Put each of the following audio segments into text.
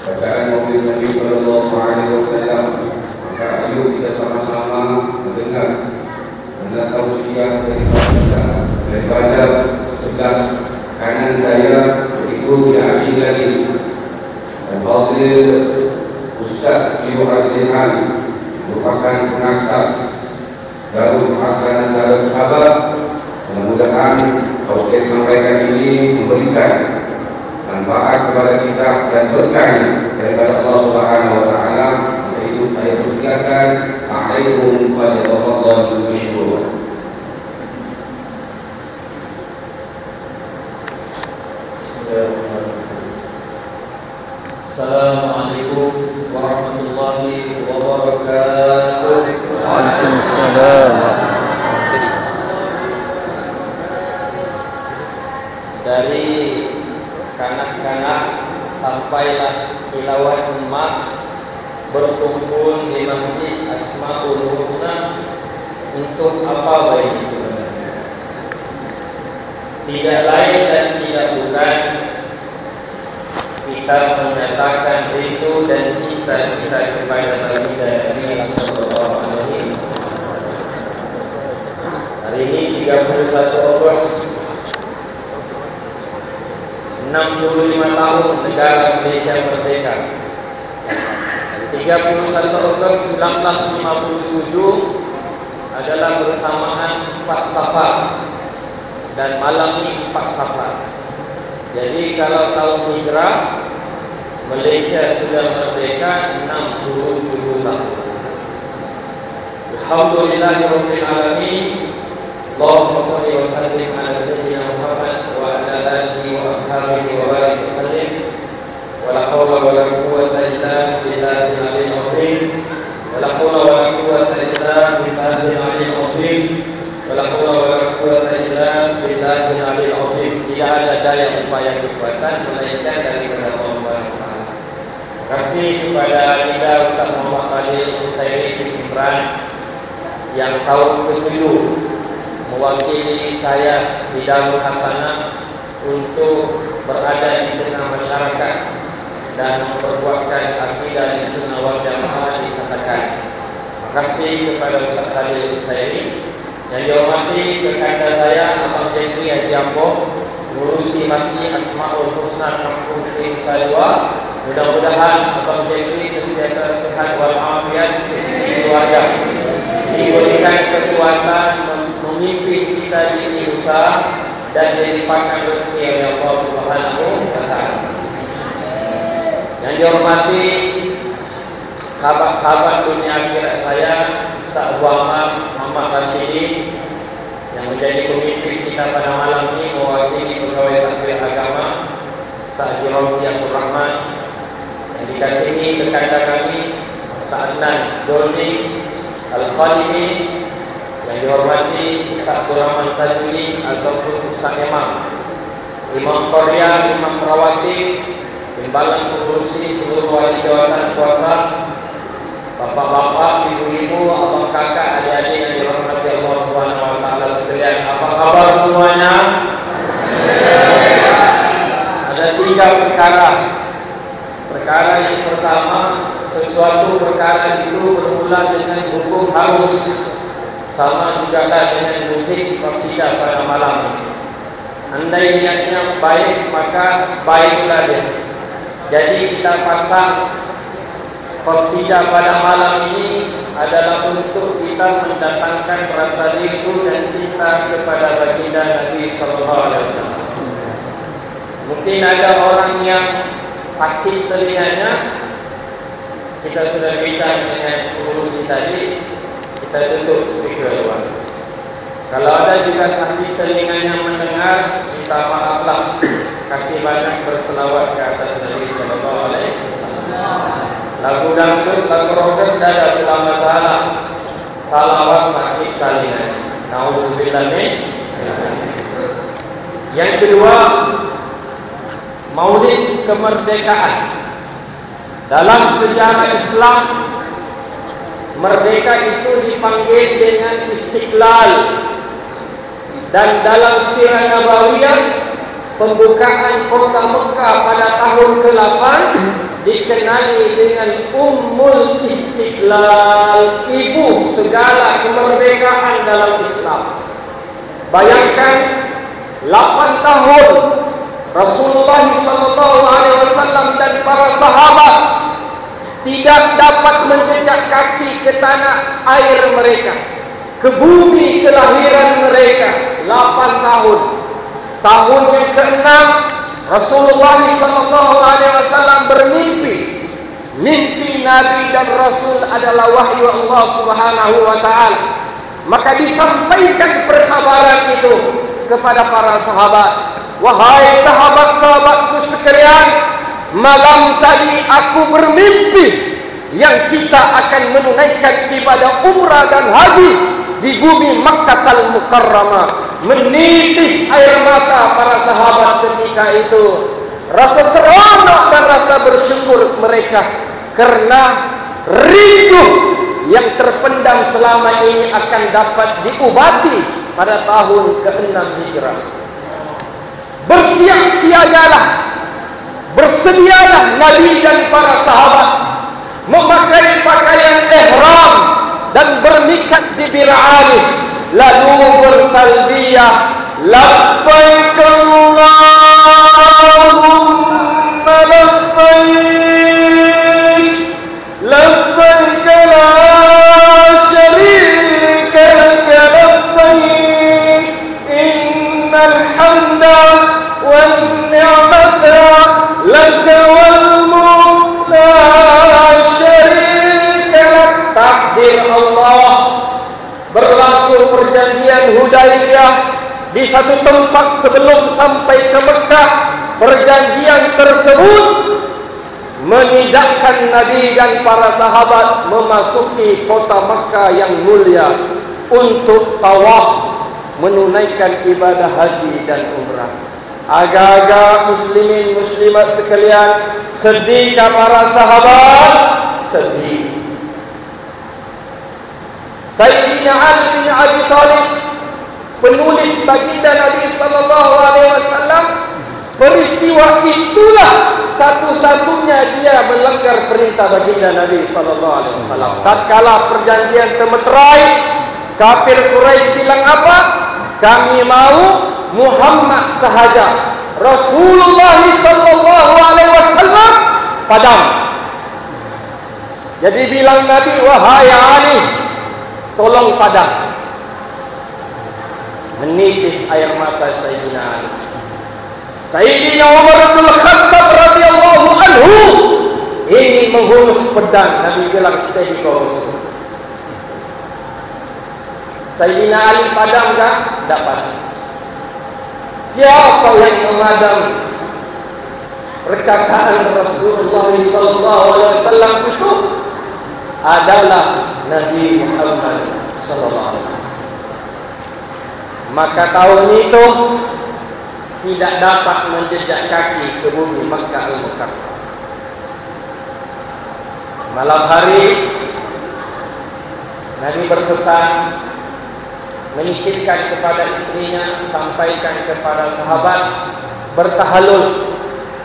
bacaan Maulid Nabi Sallallahu Alaihi Wasallam. Maka ayo kita sama-sama mendengar tausiah daripada sebelah kanan saya, berikut yang asing lagi, Al-Fadhil Ustaz Ibu Azizhan, merupakan pengasas Darul Hasanah Darul Sahabat. Mudah-mudahan tausiah sampaikan ini memberikan manfaat kepada kita dan berkahnya daripada Allah Subhanahu Wa Taala. Itu saya persilakan. Alaikum warahmatullahi wabarakatuh. Assalamualaikum warahmatullahi wabarakatuh. Waalaikumsalam. Dari kanak-kanak sampailah kilauan emas berkumpul di Masjid Asmaul Husna. Untuk apa baik sebenarnya? Tidak lain dan tidak bukan kita menyatakan rindu dan cinta kita kepada baginda Nabi sallallahu alaihi wasallam. Hari ini 31 Agustus 65 tahun negara Indonesia merdeka. 31 Agustus 1957 adalah bersamaan 4 Safar dan malam ini 4 Safar. Jadi kalau tahun hijrah Malaysia sudah merdeka 67 tahun. Alhamdulillahirabbil alamin. Allahumma shalli wa sallim ala sayyidina Muhammad wa ala alihi wa ashabihi wa barik wa sallim. Wala haula wala quwwata illa billahil aliyyil azim. Wala haula wala quwwata illa billahil aliyyil azim. Wala haula wala quwwata illa billahil aliyyil azim. Tidak ada daya upaya kekuatan melainkan daripada Allah Subhanahu wa taala. Terima kasih kepada kita Ustaz Muhammad Khalil Husaini bin Imran yang tahun ke-7 mewakili saya di Darul Hasanah untuk berada di tengah masyarakat dan memperkuatkan akidah Sunnah wal Jamaah di Satakan. Terima kasih kepada Ustaz Khalil Husaini. Yang dihormati rekan saya Abang Jeffrey Haji Ambo, ngurusi Masjid Asmaul Husna Kampung Sri Salwa. Mudah-mudahan Abang Jeffrey sentiasa sehat walafiat sisi keluarga, diberikan kekuatan memimpin kita di usaha dan dilimpahkan rezeki oleh Allah Subhanahu wa taala. Yang dihormati sahabat-sahabat dunia akhirat saya, Ustaz Muhammad Rashidi yang menjadi pemimpin kita pada malam ini mewakili pegawai takbir agama, Ustaz Jirauzi Abdul Rahman, yang dikasihi rekan kami Ustaz Adnan Dolni Al-Khalidi, yang dihormati Ustaz Abdul Rahman Tajuli ataupun Ustaz Imam Korea, Imam Perawati, timbalan pengurusi seluruh wali jawatan kuasa, bapak-bapak, ibu-ibu, abang kakak, adik-adik yang dirahmati Allah Subhanahu wa taala sekalian. Apa kabar semuanya? Ada 3 perkara. Perkara yang pertama, sesuatu perkara itu bermula dengan hukum harus, sama juga dengan musik qasidah pada malam ini. Andai niatnya baik, maka baiklah dia. Jadi kita pasang qasidah pada malam ini adalah untuk kita mendatangkan rasa rindu dan cinta kepada baginda Nabi sallallahu alaihi wasallam. Mungkin ada orang yang sakit telinganya, kita sudah bincang dengan guru tadi, kita tutup speaker luar. Kalau ada juga sakit telinganya mendengar, minta maaflah, kasih banyak berselawat ke atas Nabi sallallahu alaihi wasallam. Lagu dangdut, lagu rock tidak ada pula masalah. Salawat sakit telinga. Nauzubillah min. Yang kedua, Maulid kemerdekaan. Dalam sejarah Islam, merdeka itu dipanggil dengan Istiqlal. Dan dalam sirah Nabawiyah, pembukaan kota Mekah pada tahun ke-8 dikenali dengan Ummul Istiqlal, ibu segala kemerdekaan dalam Islam. Bayangkan 8 tahun Rasulullah SAW dan para sahabat tidak dapat menjejak kaki ke tanah air mereka, ke bumi kelahiran mereka. 8 tahun. Tahun yang ke-6 Rasulullah SAW bermimpi. Mimpi Nabi dan Rasul adalah wahyu Allah Subhanahu wa Ta'ala. Maka disampaikan perkabaran itu kepada para sahabat. Wahai sahabat-sahabatku sekalian, malam tadi aku bermimpi yang kita akan menunaikan ibadah umrah dan haji di bumi Makkah Mukarramah. Menitis air mata para sahabat ketika itu. Rasa seronok dan rasa bersyukur mereka karena rindu yang terpendam selama ini akan dapat diobati pada tahun ke-6 Hijrah. Bersiap-siagalah, bersedialah Nabi dan para sahabat memakai pakaian ihram dan bernikat di bir'ali, lalu bertalbiyah, labbaik Allahumma labbaik, labbaik la syarika laka labbaik, innal hamda wan ni'mata laka wal mulk la syarika lak. Takdir Allah. Berlaku perjanjian Hudaybiyah di satu tempat sebelum sampai ke Mekah. Perjanjian tersebut menidakkan Nabi dan para sahabat memasuki kota Mekah yang mulia untuk tawaf, menunaikan ibadah haji dan umrah. Agak-agak muslimin muslimat sekalian, sedihkah para sahabat? Sedih. Sayyidina Ali bin Abi Thalib, penulis baginda Nabi SAW, peristiwa itulah satu-satunya dia melanggar perintah baginda Nabi SAW. Tatkala perjanjian termeterai, kafir Quraisy bilang apa? Kami mau Muhammad sahaja. Rasulullah SAW padam. Jadi bilang Nabi, wahai Ali, tolong padam. Menitis air mata Sayyidina Ali. Sayyidina Umar bin Khattab radhiyallahu anhu ini menghunus pedang. Nabi bilang, steady kau. Sayyidina Ali padam tak? Tak padam. Siapa yang memadam perkataan Rasulullah SAW itu adalah Nabi Muhammad SAW. Maka tahun itu tidak dapat menjejak kaki ke bumi Makkah Al-Mukarramah. Malam hari Nabi berpesan, menyikirkan kepada istrinya, sampaikan kepada sahabat, bertahalul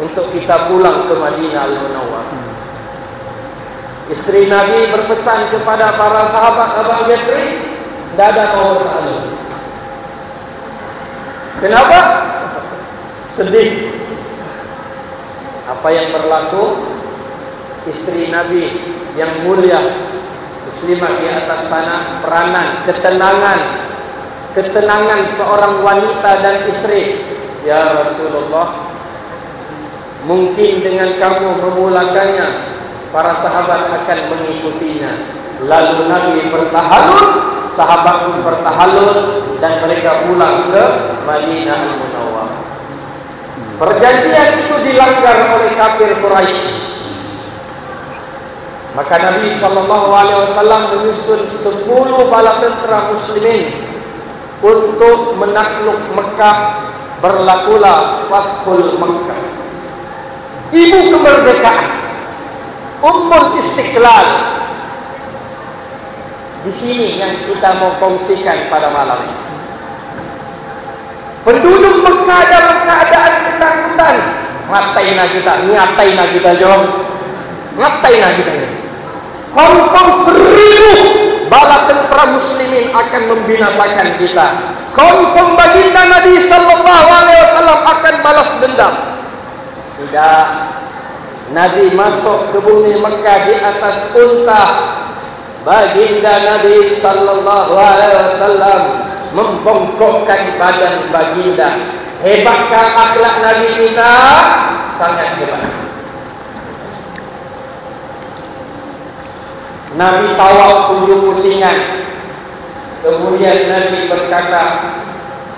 untuk kita pulang ke Madinah Al-Munawwarah. Istri Nabi berpesan kepada para sahabat, Abang Jatri, tidak ada mau bertahalul. Kenapa? Sedih. Apa yang berlaku? Istri Nabi yang mulia, muslimah di atas sana, peranan, ketenangan seorang wanita dan istri. Ya Rasulullah, mungkin dengan kamu memulakannya, para sahabat akan mengikutinya. Lalu Nabi bertahalul, sahabat pun bertahalul, dan mereka pulang ke Madinah Al-Munawwarah. Perjanjian itu dilanggar oleh kafir Quraisy. Maka Nabi SAW menyusun 10 bala tentera muslimin untuk menakluk Mekah. Berlakulah Fathul Mekah. Ibu kemerdekaan, Ummul Istiqlal. Di sini yang kita mau kongsikan pada malam ini. Penduduk Mekah dalam keadaan ketakutan. Mataina kita, nyataina kita jom. Ngapain Nabi tanya? Confirm 1000 bala tentera muslimin akan membinasakan kita. Confirm baginda Nabi sallallahu alaihi wasallam akan balas dendam. Tidak. Nabi masuk ke bumi Mekah di atas unta. Baginda Nabi sallallahu alaihi wasallam membongkokkan badan baginda. Hebatkah akhlak Nabi kita? Sangat hebat. Nabi tawaf 7 pusingan. Kemudian Nabi berkata,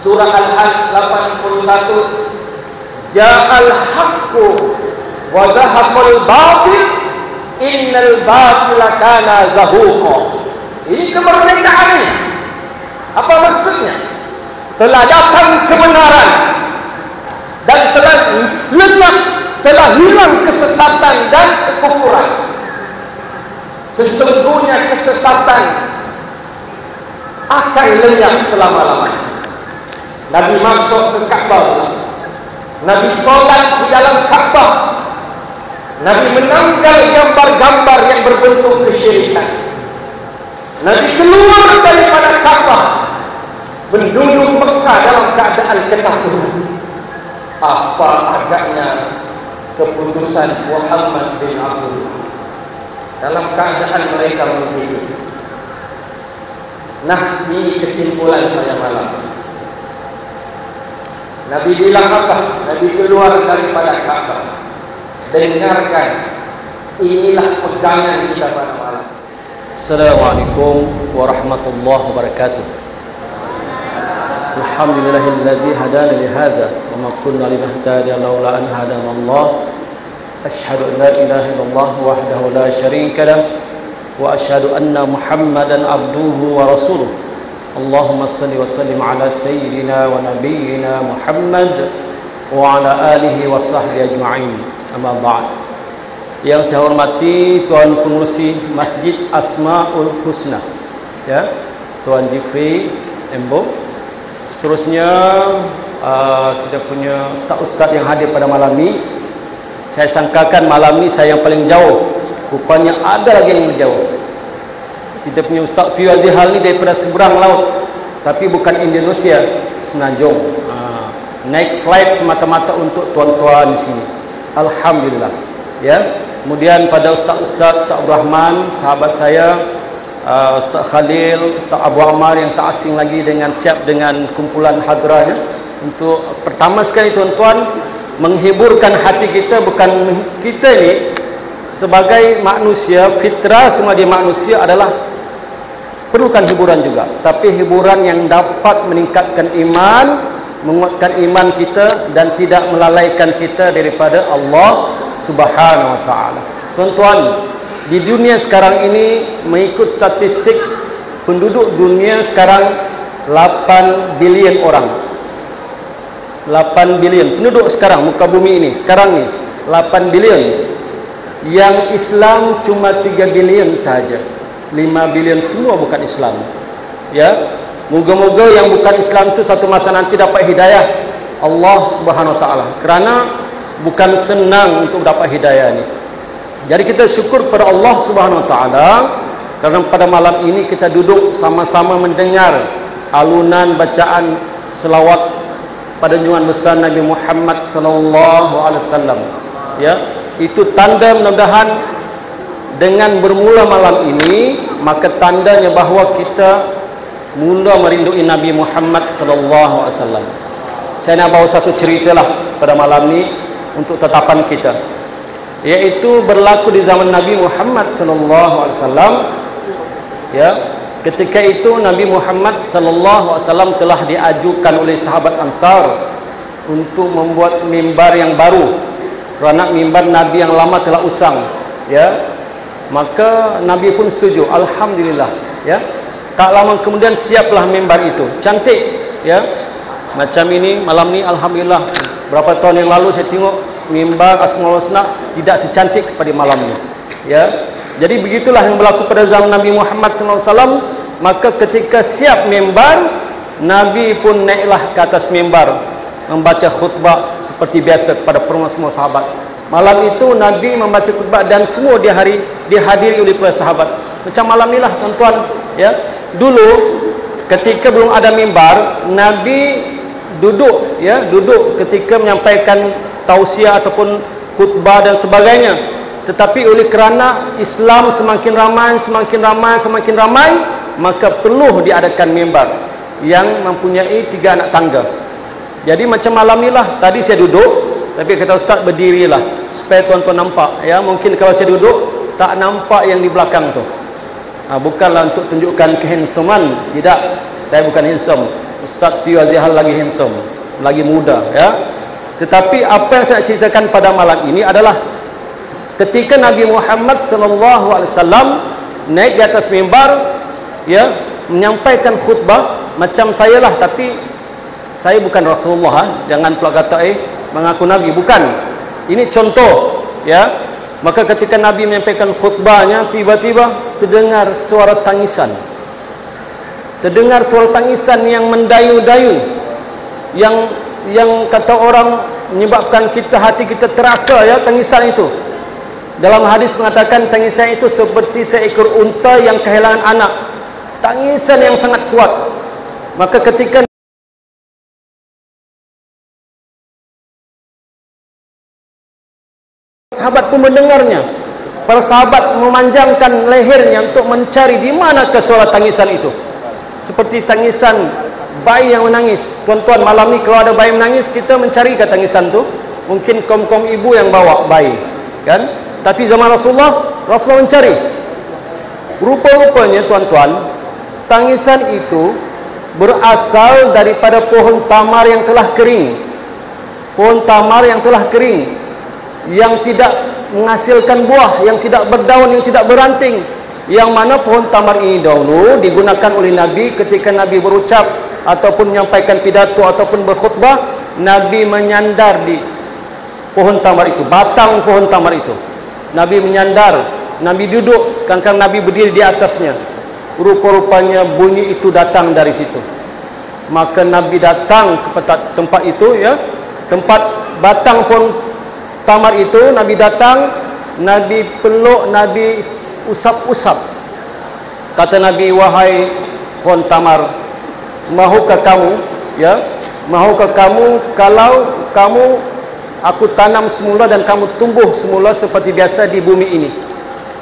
surah Al-Hajj 81, Ja'al haqqu wa zahaqal batil innal batila kana zahuqa. Ini kemerdekaan ini. Apa maksudnya? Telah datang kebenaran dan telah lenyap, telah hilang kesesatan dan kekufuran. Sesungguhnya kesesatan akan lenyap selama-lamanya. Nabi masuk ke Ka'bah. Nabi solat di dalam Ka'bah. Nabi menanggal gambar-gambar yang berbentuk kesyirikan. Nabi keluar daripada Ka'bah. Penduduk Mekah dalam keadaan ketakutan. Apa agaknya keputusan Muhammad bin Abdullah dalam keadaan mereka menghidup. Nah, ini kesimpulan pada malam. Nabi bilang apa? Nabi keluar daripada Ka'bah. Dengarkan, inilah pegangan kita pada malam. Assalamualaikum warahmatullahi wabarakatuh. Alhamdulillahilladzi hadana li hadza wa ma kunna linahtadiya laula an hadana Allah. Asyhadu an la ilaha illallah wahdahu la syarika lah wa asyhadu anna Muhammadan abduhu wa rasuluh. Allahumma salli wa sallim ala sayyidina wa nabiyyina Muhammad wa ala alihi wa sahbihi ajma'in. Amma ba'd. Yang saya hormati Tuan Pengurusi Masjid Asmaul Husna, ya, Tuan Jifri Embo. Seterusnya kita punya ustaz-ustaz yang hadir pada malam ini. Saya sangkakan malam ni saya yang paling jauh. Rupanya ada lagi yang lebih jauh. Kita punya Ustaz Fiu Azihal ni daripada seberang laut, tapi bukan Indonesia, Semenanjung. Naik flight semata-mata untuk tuan-tuan di sini. Alhamdulillah. Ya. Kemudian pada Ustaz Abdul Rahman, sahabat saya, Ustaz Khalil, Ustaz Abu Ammar yang tak asing lagi dengan siap dengan kumpulan hadrahnya. Untuk pertama sekali tuan-tuan, menghiburkan hati kita. Bukan kita ni sebagai manusia, fitrah sebagai manusia adalah perlukan hiburan juga, tapi hiburan yang dapat meningkatkan iman, menguatkan iman kita dan tidak melalaikan kita daripada Allah Subhanahu wa taala. Tuan-tuan, di dunia sekarang ini mengikut statistik penduduk dunia sekarang 8 bilion orang. 8 bilion penduduk sekarang muka bumi ini sekarang ni 8 bilion. Yang Islam cuma 3 bilion saja. 5 bilion semua bukan Islam. Ya, moga-moga yang bukan Islam itu satu masa nanti dapat hidayah Allah Subhanahu wa taala. Kerana bukan senang untuk dapat hidayah ini. Jadi kita syukur pada Allah Subhanahu wa taala kerana pada malam ini kita duduk sama-sama mendengar alunan bacaan selawat pada junjungan besar Nabi Muhammad sallallahu alaihi wasallam. Ya, itu tanda mudah-mudahan dengan bermula malam ini, maka tandanya bahawa kita mula merindui Nabi Muhammad sallallahu alaihi wasallam. Saya nak bawa satu ceritalah pada malam ini untuk tetapan kita, iaitu berlaku di zaman Nabi Muhammad sallallahu alaihi wasallam. Ya, ketika itu Nabi Muhammad sallallahu alaihi wasallam telah diajukan oleh sahabat Ansar untuk membuat mimbar yang baru kerana mimbar Nabi yang lama telah usang. Ya, maka Nabi pun setuju. Alhamdulillah. Ya, tak lama kemudian siaplah mimbar itu, cantik. Ya, macam ini malam ni alhamdulillah. Berapa tahun yang lalu saya tengok mimbar Asmaul Husna tidak secantik pada malam ini. Ya, jadi begitulah yang berlaku pada zaman Nabi Muhammad SAW. Maka ketika siap mimbar, Nabi pun naiklah ke atas mimbar membaca khutbah seperti biasa kepada semua sahabat. Malam itu Nabi membaca khutbah dan semua dihadiri oleh para sahabat. Macam malam ni lah tuan-tuan, ya. Dulu ketika belum ada mimbar, Nabi duduk ketika menyampaikan tausiah ataupun khutbah dan sebagainya. Tetapi oleh kerana Islam semakin ramai, maka perlu diadakan mimbar yang mempunyai 3 anak tangga. Jadi macam malam ni lah, tadi saya duduk, tapi kata Ustaz berdirilah supaya tuan-tuan nampak, ya. Mungkin kalau saya duduk tak nampak yang di belakang tu. Bukanlah untuk tunjukkan kehandsoman, tidak. Saya bukan handsome. Ustaz Fiu Azihal lagi handsome, lagi muda, ya. Tetapi apa yang saya ceritakan pada malam ini adalah ketika Nabi Muhammad SAW naik di atas mimbar, ya, menyampaikan khutbah macam saya lah, tapi saya bukan Rasulullah, jangan pula kata mengaku Nabi, bukan. Ini contoh, ya. Maka ketika Nabi menyampaikan khutbahnya, tiba-tiba terdengar suara tangisan. Terdengar suara tangisan yang mendayu-dayu, yang kata orang menyebabkan hati kita terasa, ya, tangisan itu. Dalam hadis mengatakan tangisan itu seperti seekor unta yang kehilangan anak. Tangisan yang sangat kuat. Maka ketika sahabat pun mendengarnya, para sahabat memanjangkan lehernya untuk mencari di mana ke suara tangisan itu. Seperti tangisan bayi yang menangis. Tuan-tuan, malam ni kalau ada bayi menangis, kita mencari ke tangisan tu. Mungkin kaum-kaum ibu yang bawa bayi, kan? Tapi zaman Rasulullah mencari. Rupa-rupanya tuan-tuan, tangisan itu berasal daripada pohon tamar yang telah kering. Pohon tamar yang telah kering, yang tidak menghasilkan buah, yang tidak berdaun, yang tidak beranting. Yang mana pohon tamar ini dahulu digunakan oleh Nabi ketika Nabi berucap ataupun menyampaikan pidato ataupun berkhutbah. Nabi menyandar di pohon tamar itu, batang pohon tamar itu. Nabi menyandar, Nabi duduk, kadang-kadang Nabi berdiri di atasnya. Rupa-rupanya bunyi itu datang dari situ. Maka Nabi datang ke tempat itu, ya, tempat batang pohon tamar itu. Nabi datang, Nabi peluk, Nabi usap-usap. Kata Nabi, wahai pohon tamar, mahukah kamu, ya, mahukah kamu kalau kamu aku tanam semula dan kamu tumbuh semula seperti biasa di bumi ini?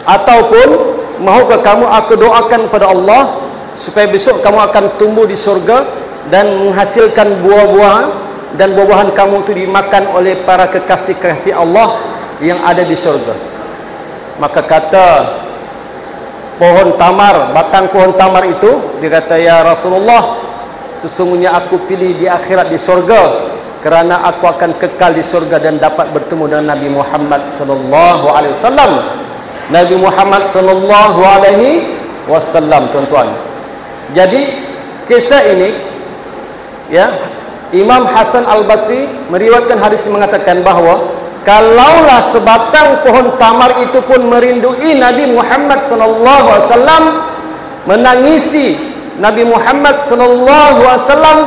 Ataupun mahukah kamu aku doakan pada Allah supaya besok kamu akan tumbuh di surga dan menghasilkan buah-buahan, dan buah-buahan kamu itu dimakan oleh para kekasih-kekasih Allah yang ada di surga? Maka kata pohon tamar, batang pohon tamar itu, dia kata, ya Rasulullah, sesungguhnya aku pilih di akhirat di surga kerana aku akan kekal di surga dan dapat bertemu dengan Nabi Muhammad sallallahu alaihi wasallam. Nabi Muhammad sallallahu alaihi wasallam, tuan-tuan. Jadi kisah ini, ya, Imam Hasan Al-Basri meriwayatkan hadis yang mengatakan bahawa kalaulah sebatang pohon tamar itu pun merindui Nabi Muhammad sallallahu alaihi wasallam, menangisi Nabi Muhammad sallallahu alaihi wasallam,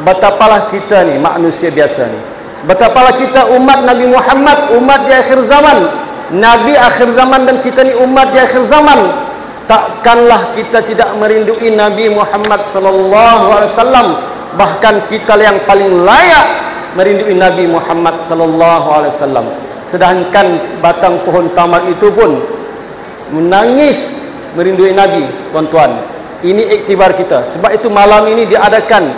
betapalah kita ni manusia biasa ni, betapalah kita umat Nabi Muhammad, umat di akhir zaman, Nabi akhir zaman, dan kita ni umat di akhir zaman. Takkanlah kita tidak merindui Nabi Muhammad sallallahu alaihi wasallam. Bahkan kita yang paling layak merindui Nabi Muhammad sallallahu alaihi wasallam. Sedangkan batang pohon tamar itu pun menangis merindui Nabi, tuan-tuan. Ini iktibar kita. Sebab itu malam ini diadakan,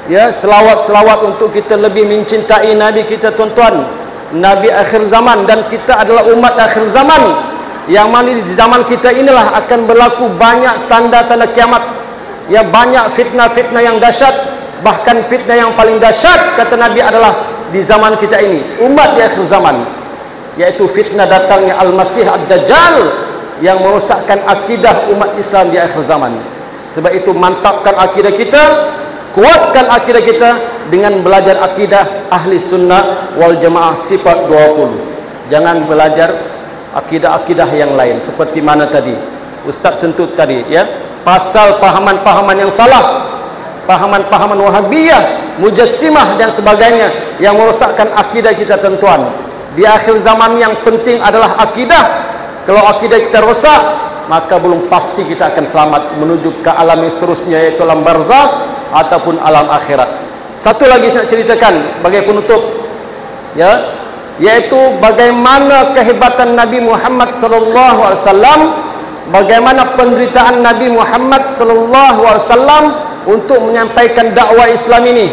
ya, selawat-selawat untuk kita lebih mencintai Nabi kita, tuan-tuan. Nabi akhir zaman, dan kita adalah umat akhir zaman, yang mana di zaman kita inilah akan berlaku banyak tanda-tanda kiamat, ya, banyak fitnah-fitnah yang dahsyat. Bahkan fitnah yang paling dahsyat, kata Nabi, adalah di zaman kita ini, umat di akhir zaman, yaitu fitnah datangnya Al-Masih Ad-Dajjal yang merosakkan akidah umat Islam di akhir zaman. Sebab itu mantapkan akidah kita, kuatkan akidah kita dengan belajar akidah ahli sunnah wal jamaah sifat 20. Jangan belajar akidah-akidah yang lain seperti mana tadi Ustaz sentuh tadi, ya, pasal pahaman-pahaman yang salah, pahaman-pahaman Wahabiyah, Mujassimah dan sebagainya yang merosakkan akidah kita, tuan-tuan. di akhir zaman yang penting adalah akidah. Kalau akidah kita rosak, maka belum pasti kita akan selamat menuju ke alam yang seterusnya, yaitu alam barzakh ataupun alam akhirat. Satu lagi saya nak ceritakan sebagai penutup, ya, yaitu bagaimana kehebatan Nabi Muhammad sallallahu alaihi wasallam, bagaimana penderitaan Nabi Muhammad sallallahu alaihi wasallam untuk menyampaikan dakwah Islam ini.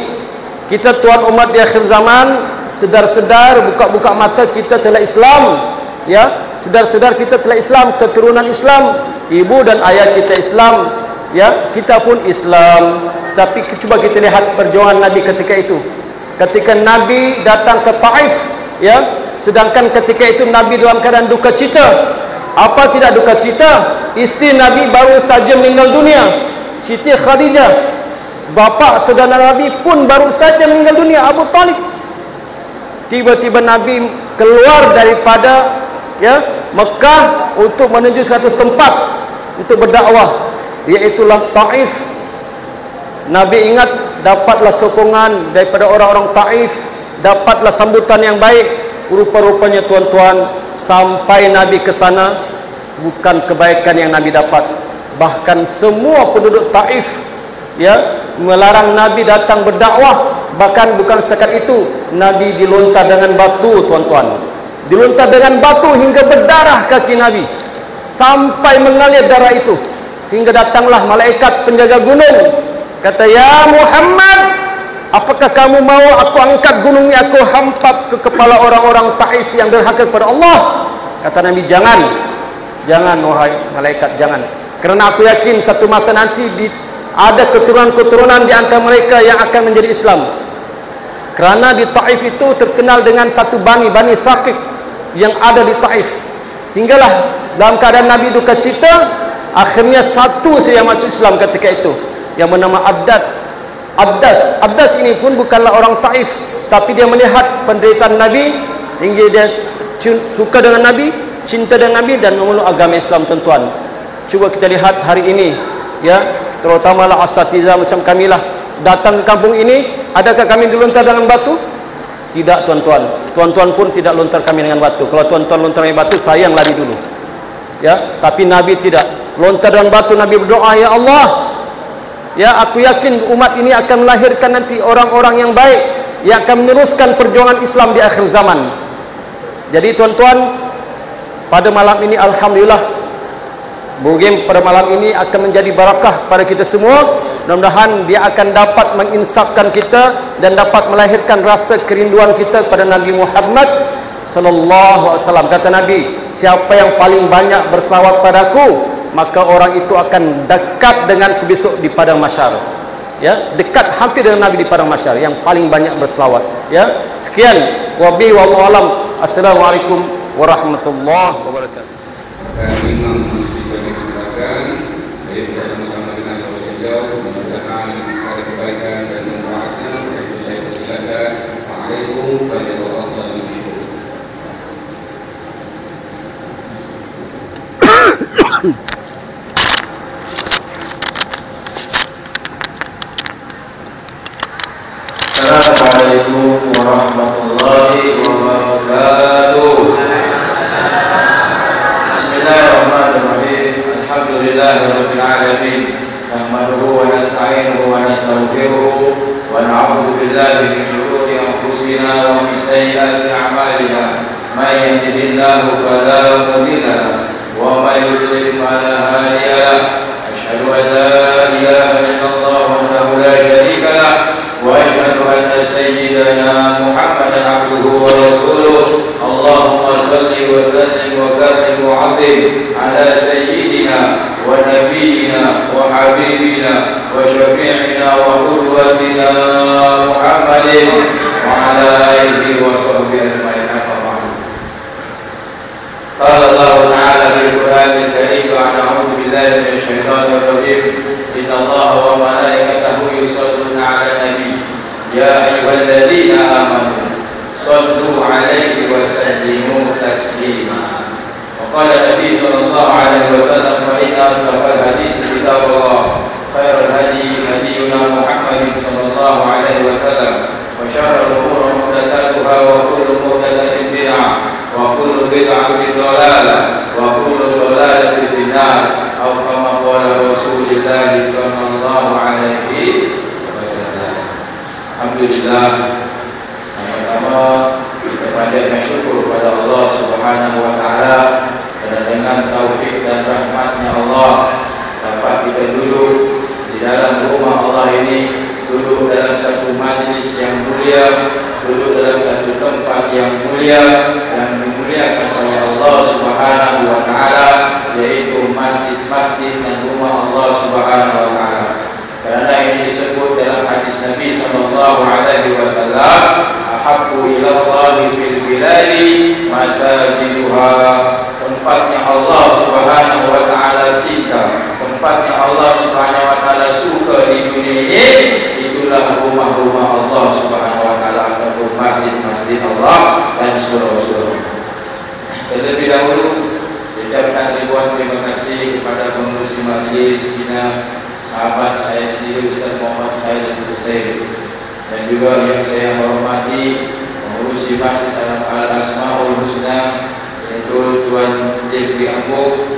Kita tuan umat di akhir zaman, sedar-sedar buka-buka mata kita telah Islam, ya, sedar-sedar kita telah Islam, keturunan Islam, ibu dan ayah kita Islam, ya, kita pun Islam. Tapi cuba kita lihat perjuangan Nabi ketika itu. Ketika Nabi datang ke Taif, ya, sedangkan ketika itu Nabi dalam keadaan duka cita. Apa tidak duka cita? Isteri Nabi baru saja meninggal dunia, Siti Khadijah. Bapa saudara Nabi pun baru saja meninggal dunia, Abu Talib. Tiba-tiba Nabi keluar daripada, ya, Mekah untuk menuju suatu tempat untuk berdakwah, iaitulah Taif. Nabi ingat dapatlah sokongan daripada orang-orang Taif, dapatlah sambutan yang baik. Rupa-rupanya tuan-tuan, sampai Nabi ke sana bukan kebaikan yang Nabi dapat. Bahkan semua penduduk Taif, ya, melarang Nabi datang berdakwah. Bahkan bukan setakat itu, Nabi dilontar dengan batu, tuan-tuan. Dilontar dengan batu hingga berdarah kaki Nabi, sampai mengalir darah itu. Hingga datanglah malaikat penjaga gunung, kata, "Ya Muhammad, apakah kamu mau aku angkat gunung ini, aku hampat ke kepala orang-orang Taif yang derhaka kepada Allah?" Kata Nabi, "Jangan, jangan wahai malaikat, jangan. Kerana aku yakin satu masa nanti ada keturunan-keturunan di antara mereka yang akan menjadi Islam." Kerana di Taif itu terkenal dengan satu Bani Thaqif yang ada di Taif. Hinggalah dalam keadaan Nabi duka cita, akhirnya satu saja yang masuk Islam ketika itu, yang bernama Abdas ini pun bukanlah orang Taif, tapi dia melihat penderitaan Nabi hingga dia suka dengan Nabi, cinta dengan Nabi dan memeluk agama Islam, tuan-tuan. Cuba kita lihat hari ini, ya, terutamalah asatidzah macam kami lah, datang ke kampung ini, adakah kami dilontar dengan batu? Tidak, tuan-tuan. Tuan-tuan pun tidak lontar kami dengan batu. Kalau tuan-tuan lontar dengan batu, saya yang lari dulu, ya. Tapi Nabi tidak lontar dengan batu. Nabi berdoa, "Ya Allah, ya, aku yakin umat ini akan melahirkan nanti orang-orang yang baik yang akan meneruskan perjuangan Islam di akhir zaman." Jadi tuan-tuan, pada malam ini alhamdulillah, mungkin pada malam ini akan menjadi barakah pada kita semua. Mudah-mudahan dia akan dapat menginsafkan kita dan dapat melahirkan rasa kerinduan kita pada Nabi Muhammad sallallahu alaihi wasallam. Kata Nabi, "Siapa yang paling banyak berselawat padaku, maka orang itu akan dekat denganku besok di padang mahsyar." Ya, dekat hampir dengan Nabi di padang mahsyar, yang paling banyak berselawat. Ya, sekian. Wabillahi wallahu alam. Assalamualaikum warahmatullahi wabarakatuh. Imam masjid kami silakan. Ayo kita sama-sama dengan tausiah jauh, mudah-mudahan ada kebaikan dan manfaatnya. Itu saya persilakan. Waalaikumsalam warahmatullahi wabarakatuh. Assalamualaikum warahmatullahi wabarakatuh. Bismillahirrahmanirrahim. Alhamdulillahirabbil alamin. Nahmaduhu wa nasta'inuhu wa nastaghfiruhu wa na'udzu billahi min shururi anfusina wa min sayyiati a'malina. May yahdihillahu fala mudilla lahu wa may yudlil fala hadiya lahu. Asyhadu an la ilaha illallah wahdahu la syarika lahu وأشهد أن سيدنا محمدا عبده ورسوله. اللهم صل وسلم وبارك وعظم على سيدنا ونبينا وحبيبنا وشفيعنا وقدوتنا محمد وعلى آله وصحبه أجمعين. قال الله تعالى في القرآن الكريم بعد أعوذ بالله من الشيطان الرجيم إن الله وملائكته يصلون على النبي يا أيها الذين آمنوا صلوا عليه وسلموا تسليما. وقال النبي صلى الله عليه وسلم فإن أصدق الحديث كتاب الله خير الهدي هدينا محمد صلى الله عليه وسلم وشر الأمور محدثاتها وكل محدثة بدعة kullu bid'atin dhalalah wa kullu dhalalatin fin nar atau kama qala Rasulullah sallallahu alaihi wasallam. Alhamdulillah, pertama kita pandai bersyukur kepada Allah Subhanahu wa taala kerana dengan taufik dan rahmatnya Allah dapat kita duduk di dalam rumah Allah ini, duduk dalam satu majlis yang mulia, duduk dalam satu tempat yang mulia yang dimuliakan oleh Allah Subhanahu wa taala, yaitu masjid-masjid dan rumah Allah Subhanahu wa taala. Kerana ini disebut dalam hadis Nabi sallallahu alaihi wasallam, ahabbu ila Allah fil biladi masajiduha. Tempatnya Allah Subhanahu wa taala cinta, tempatnya Allah Subhanahu wa taala suka di dunia ini, itulah rumah-rumah Allah Subhanahu wa taala ataupun masjid-masjid Allah dan surau-surau. Terlebih dahulu saya ucapkan ribuan terima kasih kepada pengurusi majlis kita, sahabat saya sendiri Ustaz Muhammad Khairul Husain, dan juga yang saya hormati pengurusi masjid Al-Asmaul Husna yaitu Tuan Jeffrey Ambo,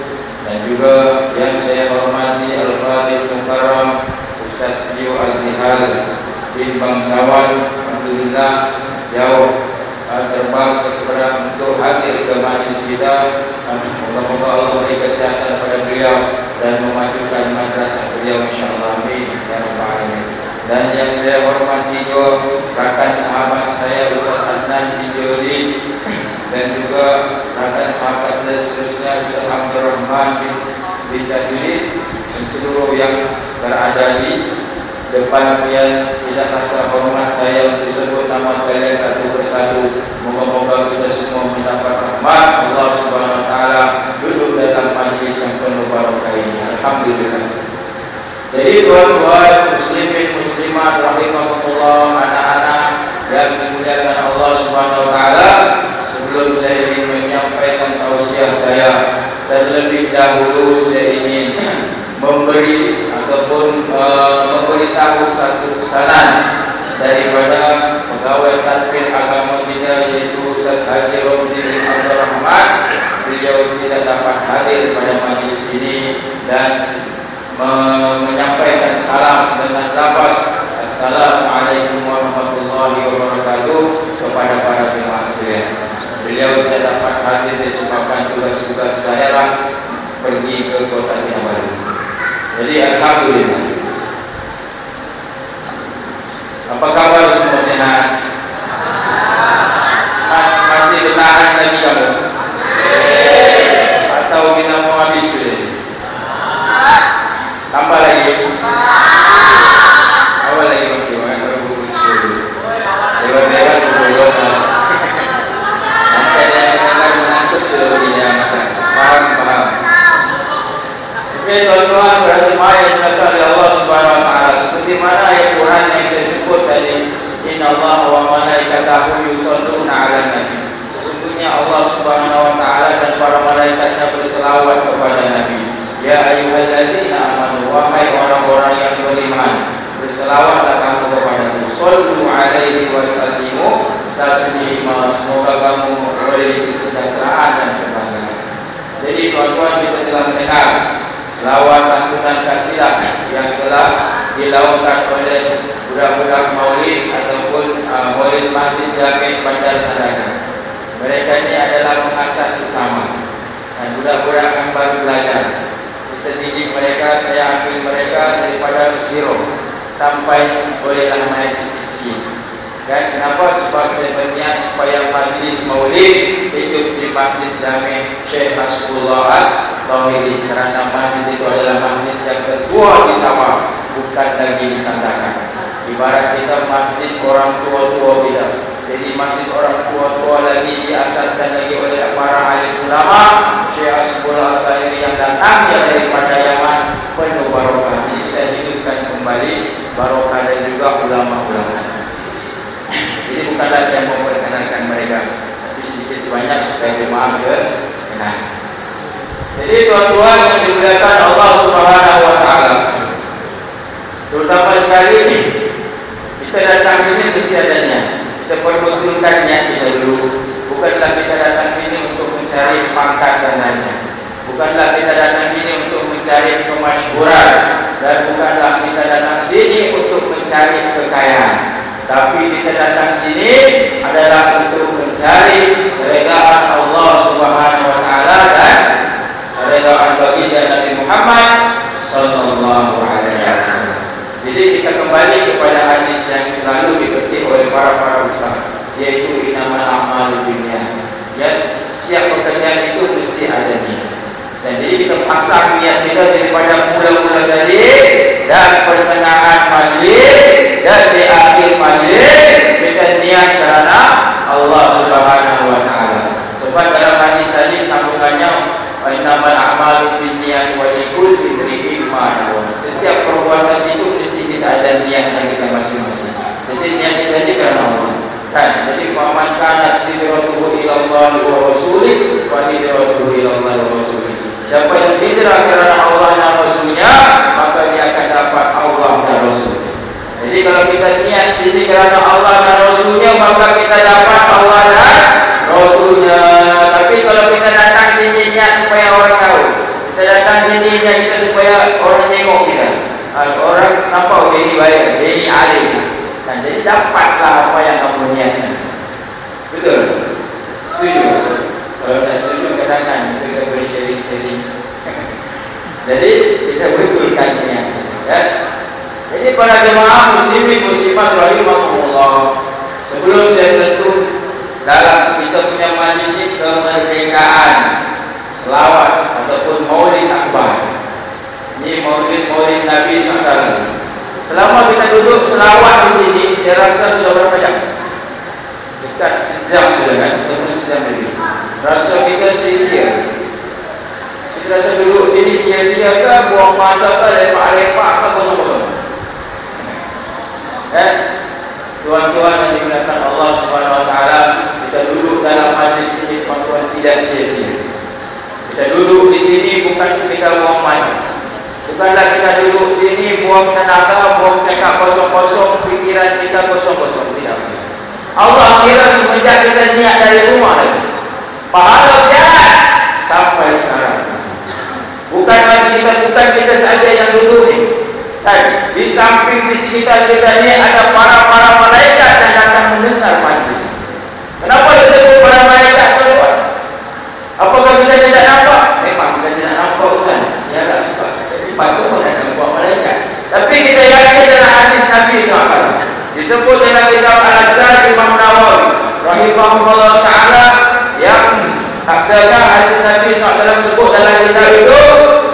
dan juga yang saya hormati Al-Fadhil Mukarram Ustaz Tio Azhar bin Bangsawan. Alhamdulillah jauh terbang ke seberang untuk hadir ke majlis kita. Moga-moga Allah beri kesihatan kepada beliau dan memajukan madrasah beliau insyaAllah, amin ya rabbal alamin. Dan yang saya hormati juga rakan sahabat saya Ustaz Adnan bin Jodi, dan juga rakan sahabat saya seterusnya Ustaz Abdul Rahman bin Jadili, dan seluruh yang berada di depan saya. Tidak rasa hormat saya untuk disebut nama kalian satu persatu. Moga-moga kita semua mendapat rahmat Allah Subhanahu wa taala duduk dalam majlis yang penuh barokah ini. Alhamdulillah. Jadi tuan-tuan muslimin muslimat rahimakumullah, anak-anak yang dimuliakan Allah Subhanahu wa taala, sebelum saya ingin menyampaikan tausiah saya, terlebih dahulu saya ingin memberi ataupun memberitahu satu pesanan daripada pegawai tadbir agama kita, yaitu Ustaz Haji Romzi bin Abdul Rahman. Beliau tidak dapat hadir pada majlis ini dan menyampaikan salam dengan lafaz Assalamualaikum warahmatullahi wabarakatuh kepada para jemaah sekalian. Beliau tidak dapat hadir disebabkan tugas-tugas daerah pergi ke Kota Kinabalu. Jadi alhamdulillah. Apa kabar semua, sehat? Masih bertahan lagi kamu? Atau kita mau habis sudah? Tambah lagi? Awal lagi masih baru dewan-dewan berdoa. Sampai yang menangkap seluruhnya. Paham. Oke tuan-tuan, berarti yang dilakukan oleh Allah Subhanahu wa taala seperti mana ayat Quran yang saya sebut tadi, innallaha wa malaikatahu yusholluna 'alan nabi. Sesungguhnya Allah Subhanahu wa taala dan para malaikatnya berselawat kepada Nabi. Ya ayyuhalladzina amanu, wahai orang-orang yang beriman, berselawatlah kamu kepadaku. Shallu 'alaihi wa sallimu taslima. Semoga kamu memiliki kesejahteraan dan kebanggaan. Jadi tuan-tuan, kita telah mendengar selawat lantunan kasidah yang telah dilakukan oleh budak-budak maulid ataupun maulid Masjid Jami' Bandar Sadaka. Mereka ini adalah pengasas utama dan budak-budak yang baru belajar. Kita didik mereka, saya ambil mereka daripada zero sampai bolehlah naik sikit-sikit. Dan kenapa? Sebab saya berniat supaya majlis maulid hidup di Masjid Jami' Syekh Hasbullah Tauhidi, kerana masjid itu adalah masjid yang tertua di Sabah, bukan lagi di Sandakan. Ibarat kita masjid orang tua-tua tidak. Jadi masjid orang tua-tua lagi diasaskan lagi oleh para alim ulama. Syekh Hasbullah Tauhidi yang datang daripada Yaman, penuh barokah. Jadi kita hidupkan kembali barokah dan juga ulama-ulama. Jadi bukanlah saya mau perkenalkan mereka, tapi sedikit sebanyak supaya jemaah kenal. Jadi tuan-tuan yang dimuliakan Allah Subhanahu wa taala, terutama sekali kita datang sini mesti adanya. Kita perlu turunkan niat kita dulu. Bukanlah kita datang sini untuk pangkat dan derajat. Bukanlah kita datang sini untuk mencari kemasyhuran, dan bukanlah kita datang sini untuk mencari kekayaan, tapi kita datang sini adalah untuk mencari keridhaan Allah Subhanahu wa taala dan keridhaan baginda Nabi Muhammad sallallahu alaihi wasallam. Jadi kita kembali kepada hadis yang selalu dipetik oleh para ulama, yaitu innamal a'malu binniyat. Ya, setiap pekerjaan itu mesti ada niat. Dan jadi kita pasang niat kita daripada mula-mula tadi, dan pertengahan majlis dan di akhir majlis kita niat kerana Allah Subhanahu wa taala. Sebab dalam hadis tadi sambungannya innamal a'malu binniyat wa likulli imri'in ma nawa. Setiap perbuatan itu mesti kita ada niatnya kita masing-masing. Jadi niat kita ini kerana Allah. Kan? Jadi faman kana hijratuhu ila Allah wa rasulih wa hijratuhu ila Allah wa rasulih. Siapa yang hijrah kerana Allah dan Rasulnya, maka dia akan dapat Allah dan Rasul. Jadi kalau kita niat sini kerana Allah dan Rasulnya, maka kita dapat Allah dan Rasulnya. Tapi kalau kita datang sini niat supaya orang tahu, kita datang sini niat kita supaya orang tengok kita, orang nampak dia ini baik, dia ini alim, dan jadi dapatlah apa yang kamu niatkan. Betul? Setuju? Kalau tak setuju katakan, kita boleh sharing-sharing. Jadi kita betulkan niatnya, ya. Jadi para jemaah muslimin muslimat rahimahumullah, sebelum saya sentuh dalam kita punya majlis kemerdekaan, selawat ataupun maulid akbar, ini maulid Nabi SAW. Selama kita duduk selawat di sini, saya rasa sudah berapa jam? Dekat sejam sudah kan, ataupun sejam lebih. Rasa kita sia-sia. Kita rasa duduk sini sia-sia ke, buang masa ke, lepak-lepak ke, kosong-kosong. Dan tuan-tuan yang dimuliakan Allah Subhanahu wa taala, kita duduk dalam majlis ini tuan-tuan tidak sia-sia. Kita duduk di sini bukan kita buang masa. Bukanlah kita duduk sini buang tenaga, buang cakap kosong-kosong, pikiran kita kosong-kosong. Tidak. Allah kira semenjak kita niat dari rumah lagi, pahala jahat sampai sekarang. Bukan lagi kita saja yang duduk ni. Dan di samping di sekitar kita ni ada para malaikat yang datang mendengar majlis. Kenapa disebut para malaikat tuan? Apakah kita tidak nampak? Memang kita tidak nampak Ustaz. Yalah sebab patut pun ada nampak malaikat. Tapi kita yakin dalam hadis Nabi SAW disebut dalam kitab Al-Azhar Imam Nawawi rahimahullah taala, yang sabdanya hadis Nabi SAW sebut dalam kitab itu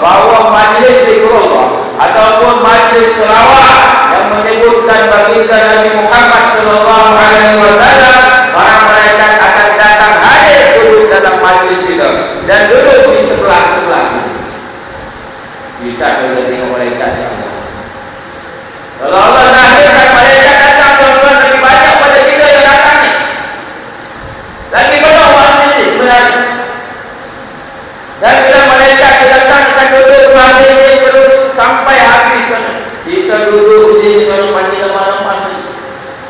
bahawa majlis zikrullah ataupun majlis selawat yang menyebutkan baginda Nabi Muhammad sallallahu alaihi wasallam, para malaikat akan datang hadir duduk dalam majlis itu dan duduk di sebelah-sebelah. Bisa kita tengok malaikat ya Allah. Kalau Allah lahirkan malaikat datang, tuan-tuan, lebih banyak pada kita yang datang ni. Lagi penuh majlis ini sebenarnya. Dan bila malaikat datang, kita duduk majlis ini terus sampai habis sana. Kita duduk sini kalau mandi lama-lama sini.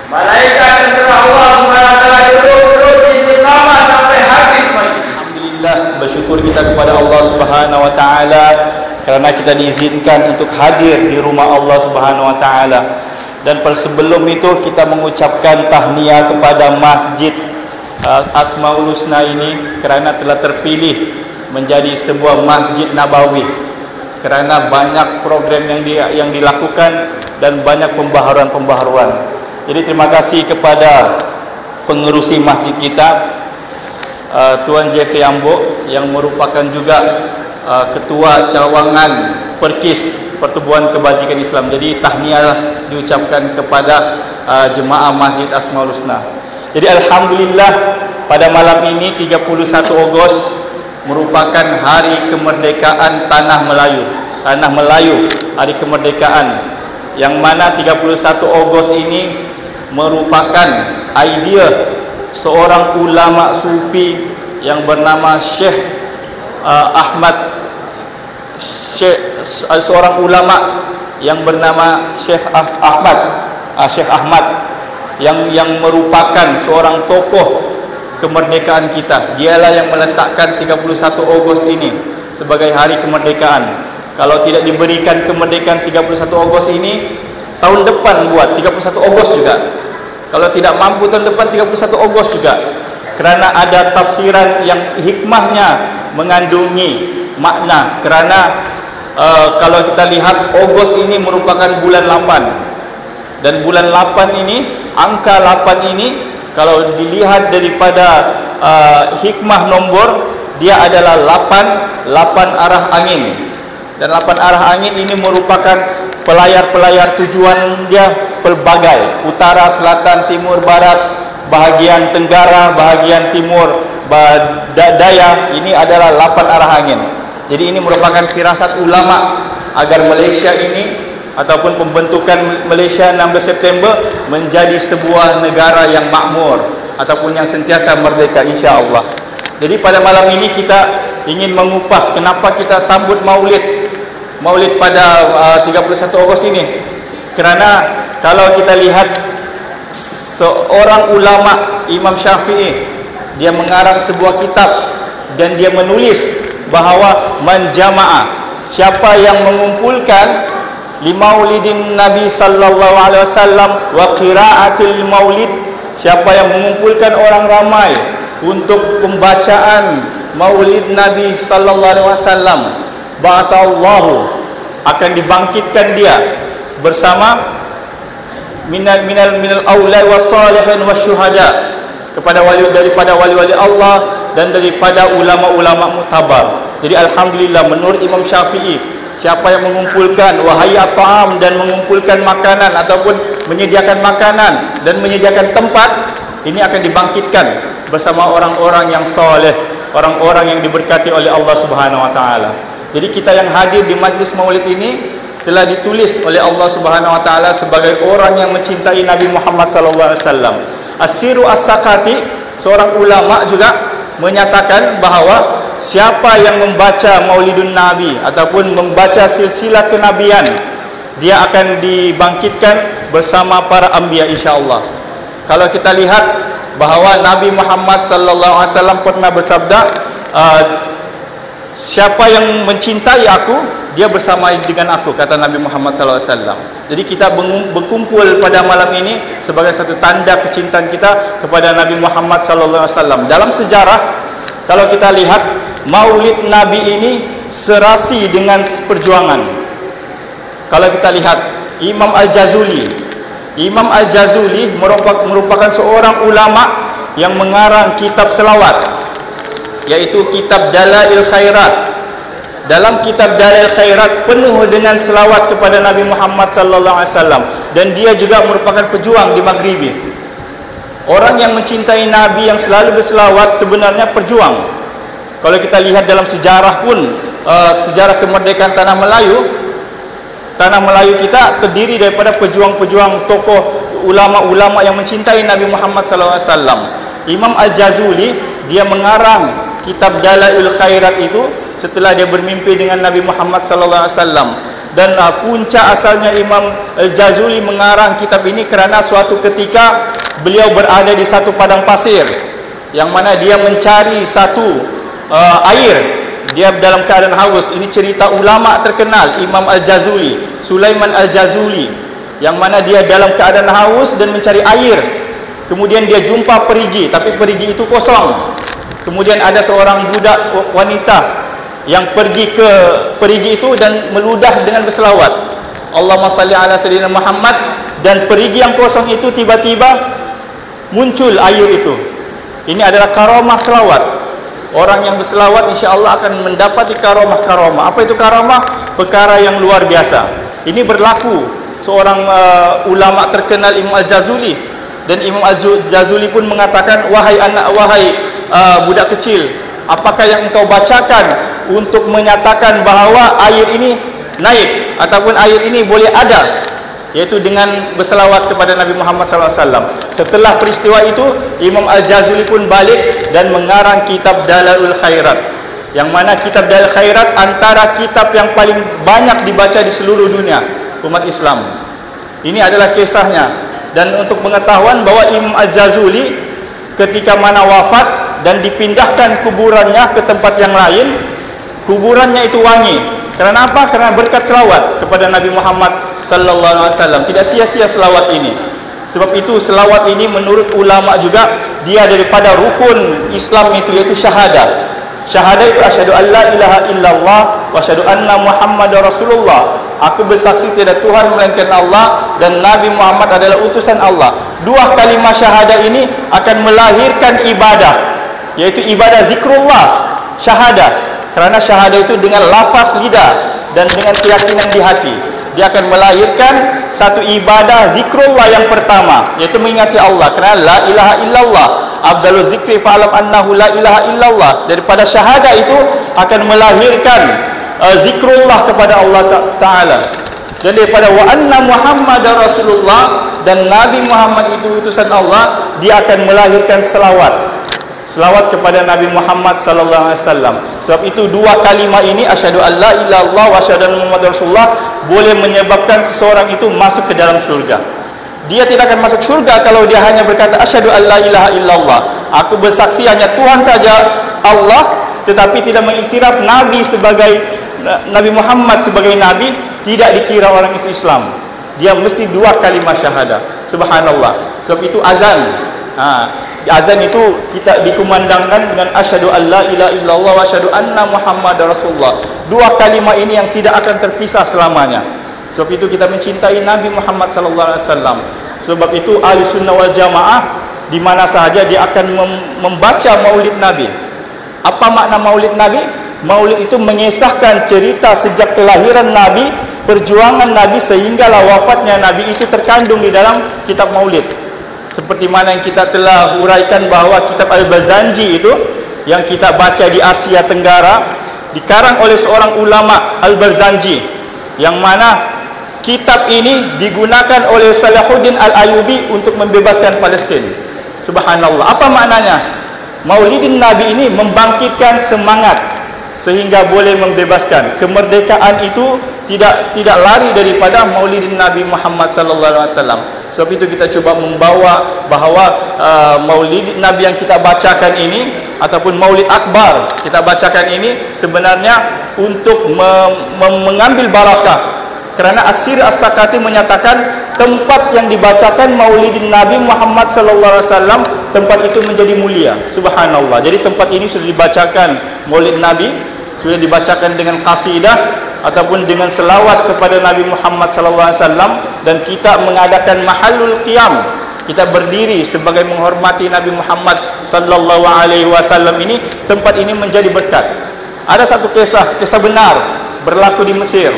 Malaikat tentera Allah SWT duduk terus istiqamah sampai habis majlis. Alhamdulillah, bersyukur kita kepada Allah Subhanahu wa taala kerana kita diizinkan untuk hadir di rumah Allah Subhanahu wa taala. Dan sebelum itu kita mengucapkan tahniah kepada Masjid Asmaul Husna ini kerana telah terpilih menjadi sebuah masjid nabawi, kerana banyak program yang dilakukan dan banyak pembaharuan. Jadi terima kasih kepada pengerusi masjid kita, Tuan Jeffrey Ambo, yang merupakan juga Ketua Cawangan Perkis Pertubuhan Kebajikan Islam. Jadi tahniah diucapkan kepada jemaah Masjid Asmaul Husna. Jadi alhamdulillah pada malam ini 31 Ogos merupakan hari kemerdekaan Tanah Melayu. Tanah Melayu, hari kemerdekaan, yang mana 31 Ogos ini merupakan idea seorang ulama sufi yang bernama Syekh seorang ulama yang bernama Syekh Ahmad yang merupakan seorang tokoh kemerdekaan kita. Dialah yang meletakkan 31 Ogos ini sebagai hari kemerdekaan. Kalau tidak diberikan kemerdekaan 31 Ogos ini, tahun depan buat 31 Ogos juga. Kalau tidak mampu tahun depan 31 Ogos juga. Kerana ada tafsiran yang hikmahnya mengandungi makna. Kerana kalau kita lihat Ogos ini merupakan bulan 8. Dan bulan 8 ini, angka 8 ini kalau dilihat daripada hikmah nombor, dia adalah 8 arah angin. Dan 8 arah angin ini merupakan pelayar-pelayar tujuan dia pelbagai, utara, selatan, timur, barat, bahagian tenggara, bahagian timur, daya. Ini adalah 8 arah angin. Jadi ini merupakan firasat ulama agar Malaysia ini ataupun pembentukan Malaysia 16 September menjadi sebuah negara yang makmur ataupun yang sentiasa merdeka, insya-Allah. Jadi pada malam ini kita ingin mengupas kenapa kita sambut Maulid pada 31 Ogos ini. Kerana kalau kita lihat seorang ulama, Imam Syafi'i, dia mengarang sebuah kitab dan dia menulis bahawa man jama'a, siapa yang mengumpulkan limaulidin Nabi sallallahu alaihi wasallam wa qiraatil maulid, siapa yang mengumpulkan orang ramai untuk pembacaan Maulid Nabi sallallahu alaihi wasallam, ba'atsallahu, akan dibangkitkan dia bersama minal aulad wassalihin wasyuhada, kepada daripada wali-wali Allah dan daripada ulama-ulama muktabar. Jadi alhamdulillah, menurut Imam Syafi'i, siapa yang mengumpulkan wahai ta'am dan mengumpulkan makanan ataupun menyediakan makanan dan menyediakan tempat, ini akan dibangkitkan bersama orang-orang yang soleh, orang-orang yang diberkati oleh Allah Subhanahu wa taala. Jadi kita yang hadir di majlis Maulid ini telah ditulis oleh Allah Subhanahu wa taala sebagai orang yang mencintai Nabi Muhammad sallallahu alaihi wasallam. As-Siru As-Sakati, seorang ulama juga menyatakan bahawa siapa yang membaca Maulidun Nabi ataupun membaca silsilah kenabian, dia akan dibangkitkan bersama para anbiya, insya-Allah. Kalau kita lihat bahawa Nabi Muhammad sallallahu alaihi wasallam pernah bersabda, siapa yang mencintai aku, dia bersama dengan aku, kata Nabi Muhammad sallallahu alaihi wasallam. Jadi kita berkumpul pada malam ini sebagai satu tanda kecintaan kita kepada Nabi Muhammad sallallahu alaihi wasallam. Dalam sejarah, kalau kita lihat Maulid Nabi ini serasi dengan perjuangan. Kalau kita lihat Imam Al-Jazuli merupakan seorang ulama yang mengarang kitab selawat, yaitu kitab Dalail Khairat. Dalam kitab Dalail Khairat penuh dengan selawat kepada Nabi Muhammad sallallahu alaihi wasallam, dan dia juga merupakan pejuang di Maghribi. Orang yang mencintai Nabi yang selalu berselawat sebenarnya pejuang. Kalau kita lihat dalam sejarah pun, sejarah kemerdekaan Tanah Melayu kita terdiri daripada pejuang-pejuang, tokoh, ulama-ulama yang mencintai Nabi Muhammad sallallahu alaihi wasallam. Imam Al-Jazuli, dia mengarang kitab Dalail Khairat itu setelah dia bermimpi dengan Nabi Muhammad sallallahu alaihi wasallam. Dan puncak asalnya Imam Al-Jazuli mengarang kitab ini kerana suatu ketika beliau berada di satu padang pasir, yang mana dia mencari satu air. Dia dalam keadaan haus. Ini cerita ulama terkenal, Imam Al-Jazuli, Sulaiman Al-Jazuli, yang mana dia dalam keadaan haus dan mencari air. Kemudian dia jumpa perigi, tapi perigi itu kosong. Kemudian ada seorang budak wanita yang pergi ke perigi itu dan meludah dengan berselawat, Allahumma salli ala sayyidina Muhammad, dan perigi yang kosong itu tiba-tiba muncul air itu. Ini adalah karamah selawat. Orang yang berselawat insya-Allah akan mendapati karamah. Apa itu karamah? Perkara yang luar biasa. Ini berlaku seorang ulama terkenal, Imam Al-Jazuli, dan Imam Al-Jazuli pun mengatakan, wahai budak kecil, apakah yang engkau bacakan untuk menyatakan bahawa air ini naik ataupun air ini boleh ada, yaitu dengan berselawat kepada Nabi Muhammad SAW. Setelah peristiwa itu, Imam Al-Jazuli pun balik dan mengarang kitab Dalail Khairat, yang mana kitab Dalail Khairat antara kitab yang paling banyak dibaca di seluruh dunia umat Islam. Ini adalah kisahnya. Dan untuk pengetahuan bahawa Imam Al-Jazuli ketika mana wafat dan dipindahkan kuburannya ke tempat yang lain, kuburannya itu wangi. Karena apa? Karena berkat selawat kepada Nabi Muhammad sallallahu alaihi wasallam. Tidak sia-sia selawat ini. Sebab itu selawat ini menurut ulama juga dia daripada rukun Islam itu, yaitu syahadah. Syahadah itu asyhadu an la ilaha illallah wa asyhadu anna Muhammadar Rasulullah. Aku bersaksi tiada Tuhan melainkan Allah dan Nabi Muhammad adalah utusan Allah. Dua kalimah syahadah ini akan melahirkan ibadah, yaitu ibadah zikrullah, syahadah. Karena syahadah itu dengan lafaz lidah dan dengan keyakinan di hati, dia akan melahirkan satu ibadah zikrullah yang pertama, yaitu mengingati Allah. Kerana la ilaha illallah, afdalul zikri fa'alam annahu la ilaha illallah. Daripada syahadah itu akan melahirkan zikrullah kepada Allah Ta'ala. Dan daripada wa anna Muhammadar Rasulullah, dan Nabi Muhammad itu utusan Allah, dia akan melahirkan selawat kepada Nabi Muhammad sallallahu alaihi wasallam. Sebab itu dua kalimah ini, asyhadu an la ilaha illallah wa asyhadu anna Muhammadar Rasulullah, boleh menyebabkan seseorang itu masuk ke dalam syurga. Dia tidak akan masuk syurga kalau dia hanya berkata asyhadu an la ilaha illallah, aku bersaksi hanya Tuhan saja Allah, tetapi tidak mengiktiraf Nabi sebagai Nabi Muhammad sebagai Nabi, tidak dikira orang itu Islam. Dia mesti dua kalimah syahadah. Subhanallah. Sebab itu azan. Azan itu kita dikumandangkan dengan asyhadu an la ilaha illallah wa asyhadu anna Muhammadar Rasulullah. Dua kalimah ini yang tidak akan terpisah selamanya. Sebab itu kita mencintai Nabi Muhammad sallallahu alaihi wasallam. Sebab itu ahli sunnah wal jamaah di mana sahaja dia akan membaca maulid Nabi. Apa makna maulid Nabi? Maulid itu mengisahkan cerita sejak kelahiran Nabi, perjuangan Nabi sehinggalah wafatnya Nabi, itu terkandung di dalam kitab maulid. Seperti mana yang kita telah uraikan bahawa kitab Al-Bazanji itu yang kita baca di Asia Tenggara dikarang oleh seorang ulama Al-Bazanji, yang mana kitab ini digunakan oleh Salahuddin Al-Ayyubi untuk membebaskan Palestin. Subhanallah. Apa maknanya? Maulidin Nabi ini membangkitkan semangat sehingga boleh membebaskan. Kemerdekaan itu tidak lari daripada maulidin Nabi Muhammad sallallahu alaihi wasallam. Sebab itu kita coba membawa bahawa maulid Nabi yang kita bacakan ini ataupun maulid akbar kita bacakan ini sebenarnya untuk mengambil barakah. Kerana As-Sir As-Sakati menyatakan tempat yang dibacakan maulidin Nabi Muhammad sallallahu alaihi wasallam, tempat itu menjadi mulia. Subhanallah. Jadi tempat ini sudah dibacakan maulid Nabi, sudah dibacakan dengan qasidah ataupun dengan selawat kepada Nabi Muhammad sallallahu alaihi wasallam, dan kita mengadakan mahallul qiyam. Kita berdiri sebagai menghormati Nabi Muhammad sallallahu alaihi wasallam ini. Tempat ini menjadi berkat. Ada satu kisah benar berlaku di Mesir.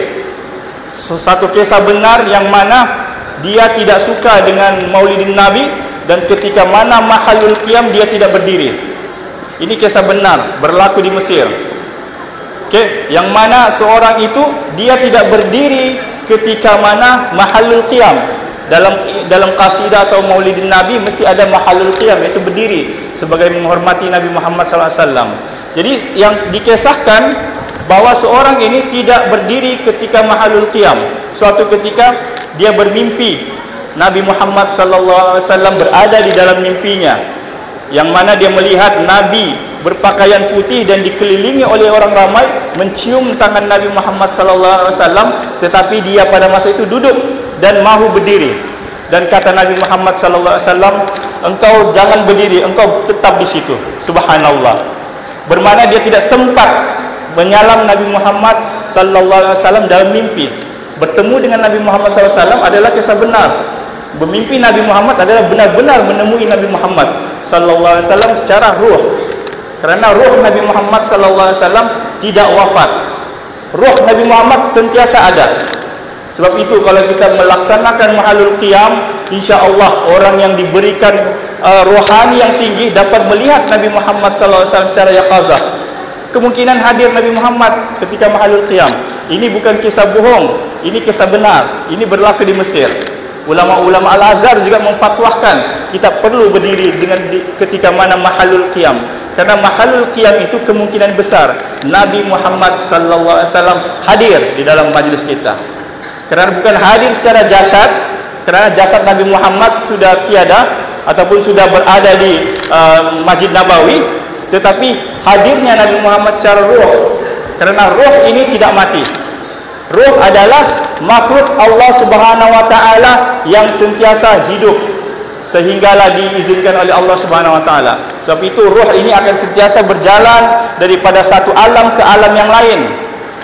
Satu kisah benar yang mana dia tidak suka dengan maulidin Nabi, dan ketika mana mahallul qiyam dia tidak berdiri. Ini kisah benar berlaku di Mesir. Yang mana seorang itu dia tidak berdiri ketika mana mahallul qiyam. Dalam qasidah atau maulidin Nabi mesti ada mahallul qiyam, iaitu berdiri sebagai menghormati Nabi Muhammad sallallahu alaihi wasallam. Jadi yang dikisahkan bahawa seorang ini tidak berdiri ketika mahallul qiyam. Suatu ketika dia bermimpi Nabi Muhammad sallallahu alaihi wasallam berada di dalam mimpinya, yang mana dia melihat Nabi berpakaian putih dan dikelilingi oleh orang ramai mencium tangan Nabi Muhammad sallallahu alaihi wasallam, tetapi dia pada masa itu duduk dan mahu berdiri. Dan kata Nabi Muhammad sallallahu alaihi wasallam, engkau jangan berdiri, engkau tetap di situ. Subhanallah. Bermakna dia tidak sempat menyalam Nabi Muhammad sallallahu alaihi wasallam dalam mimpi. Bertemu dengan Nabi Muhammad sallallahu alaihi wasallam adalah kisah benar. Bermimpi Nabi Muhammad adalah benar-benar menemui Nabi Muhammad sallallahu alaihi wasallam secara ruh. Kerana ruh Nabi Muhammad sallallahu alaihi wasallam tidak wafat. Ruh Nabi Muhammad sentiasa ada. Sebab itu kalau kita melaksanakan mahallul qiyam, insya-Allah orang yang diberikan rohani yang tinggi dapat melihat Nabi Muhammad sallallahu alaihi wasallam secara yaqazah. Kemungkinan hadir Nabi Muhammad ketika mahallul qiyam. Ini bukan kisah bohong, ini kisah benar. Ini berlaku di Mesir. Ulama-ulama Al-Azhar juga memfatwakan kita perlu berdiri ketika mana mahallul qiyam. Karena mahallul qiyam itu kemungkinan besar Nabi Muhammad sallallahu alaihi wasallam hadir di dalam majlis kita. Kerana bukan hadir secara jasad, kerana jasad Nabi Muhammad sudah tiada, ataupun sudah berada di Masjid Nabawi, tetapi hadirnya Nabi Muhammad secara ruh, kerana ruh ini tidak mati. Ruh adalah makhluk Allah Subhanahu wa taala yang sentiasa hidup, sehinggalah diizinkan oleh Allah Subhanahu wa taala. Sebab itu ruh ini akan sentiasa berjalan daripada satu alam ke alam yang lain.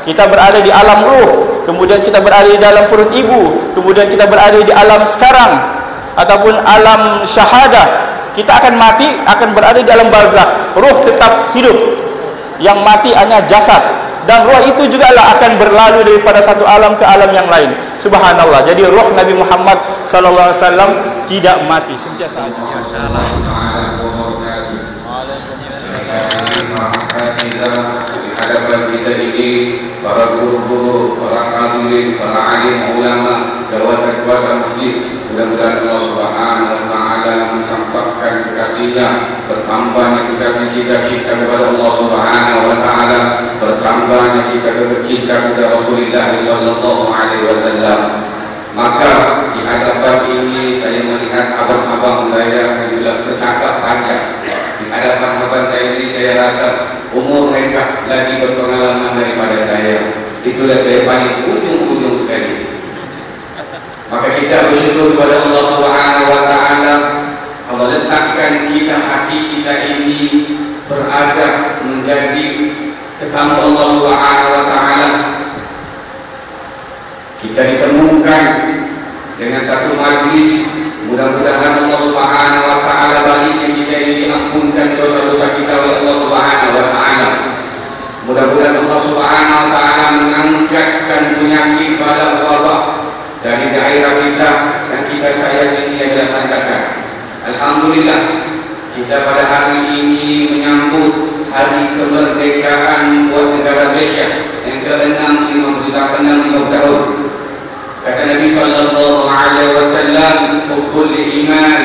Kita berada di alam ruh, kemudian kita berada di dalam perut ibu, kemudian kita berada di alam sekarang ataupun alam syahadah. Kita akan mati, akan berada di alam barzakh. Ruh tetap hidup. Yang mati hanya jasad, dan ruh itu juga lah akan berlalu daripada satu alam ke alam yang lain. Subhanallah. Jadi ruh Nabi Muhammad sallallahu alaihi wasallam tidak mati, sentiasa ada. Hadapan kita ini, para guru-guru, para hadirin, para alim ulama, jawatan kuasa masjid, mudah-mudahan Allah Subhanahu wa taala mencampakkan kekasihnya, bertambahnya kekasih kita cinta kepada Allah Subhanahu wa taala, bertambahnya kita cinta kepada Rasulullah sallallahu alaihi wasallam. Maka di hadapan ini saya melihat abang-abang saya yang telah bercakap panjang. Di hadapan abang saya ini saya rasa umur mereka lagi berpengalaman daripada saya. Itulah saya paling ujung-ujung sekali. Maka kita bersyukur kepada Allah Subhanahu wa taala. Allah letakkan kita, hati kita ini berada menjadi ketamu Allah Subhanahu wa taala. Kita ditemukan dengan satu majlis. Mudah-mudahan Allah Subhanahu wa taala baliknya kita ini diampunkan dosa-dosa kita oleh Allah Subhanahu wa taala. Mudah-mudahan Allah Subhanahu wa taala mengangkatkan penyakit pada wabah dari daerah kita yang kita sayang ini adalah sandakan. Alhamdulillah, kita pada hari ini menyambut hari kemerdekaan buat negara Malaysia yang ke-6 tahun. Kata Nabi sallallahu alaihi wasallam, "Hubbul iman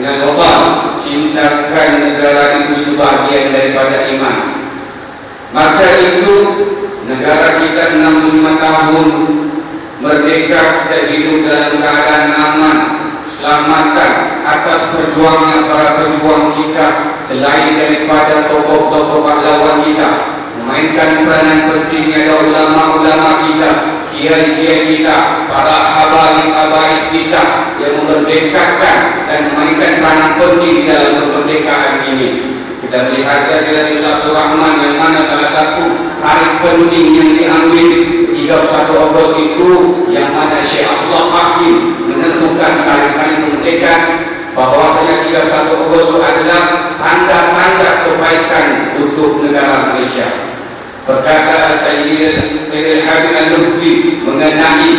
minal watan." Cintakan negara itu sebahagian daripada iman. Maka itu negara kita 65 tahun merdeka, kita hidup dalam keadaan aman, selamatan atas perjuangan para pejuang kita, selain daripada tokoh-tokoh pahlawan kita. Memainkan peranan penting adalah ulama-ulama kita, kiai-kiai kita, para habaib-habaib kita yang memerdekakan dan memainkan peranan penting dalam kemerdekaan ini. Kita melihat dari Sabtu Rahman yang mana salah satu hari penting yang diambil 31 Ogos itu, yang mana Syekh Abdullah Hakim menentukan hari kemerdekaan, bahwasanya 31 Ogos itu adalah tanda-tanda kebaikan untuk negara Malaysia. Berkata Sayyidil Habib Al-Lutfi mengenai